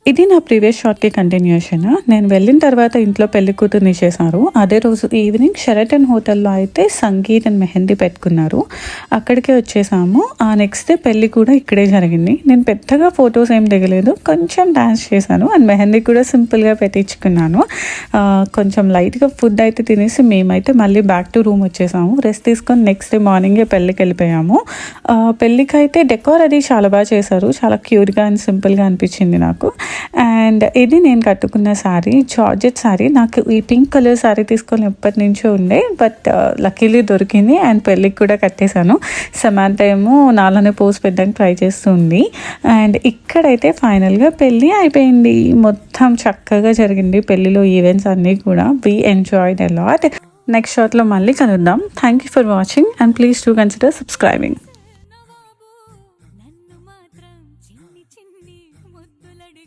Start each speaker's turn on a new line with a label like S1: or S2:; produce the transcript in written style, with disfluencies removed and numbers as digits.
S1: ఇది నా previous షార్ట్కి continuation. నేను వెళ్ళిన తర్వాత ఇంట్లో పెళ్లి కూతుర్ని చేశారు. అదే రోజు ఈవినింగ్ షెరటన్ హోటల్లో అయితే సంగీత్ అండ్ మెహందీ పెట్టుకున్నారు. అక్కడికే వచ్చేసాము. ఆ నెక్స్ట్ డే పెళ్ళి కూడా ఇక్కడే జరిగింది. నేను పెద్దగా ఫొటోస్ ఏం దిగలేదు, కొంచెం డ్యాన్స్ చేశాను అండ్ మెహందీ కూడా సింపుల్గా పెట్టించుకున్నాను. కొంచెం లైట్గా ఫుడ్ అయితే తినేసి మేమైతే మళ్ళీ బ్యాక్ టు రూమ్ వచ్చేసాము. రెస్ట్ తీసుకొని నెక్స్ట్ డే మార్నింగే పెళ్ళికి వెళ్ళిపోయాము. పెళ్ళికి అయితే డెకోర్ అది చాలా బాగా చేశారు. చాలా క్యూట్గా అండ్ సింపుల్గా అనిపించింది నాకు. అండ్ ఇది నేను కట్టుకున్న శారీ, జార్జెట్ శారీ. నాకు ఈ పింక్ కలర్ శారీ తీసుకొని ఎప్పటి నుంచో ఉండే, బట్ లక్కీలీ దొరికింది అండ్ పెళ్ళికి కూడా కట్టేశాను. సమాంత ఏమో నాలోనే పోస్ట్ పెట్టడానికి ట్రై చేస్తుంది. అండ్ ఇక్కడైతే ఫైనల్గా పెళ్ళి అయిపోయింది. మొత్తం చక్కగా జరిగింది పెళ్ళిలో ఈవెంట్స్ అన్నీ కూడా. We enjoyed a lot. Next షాట్లో మళ్ళీ కలుద్దాం. Thank you for watching and please do consider subscribing.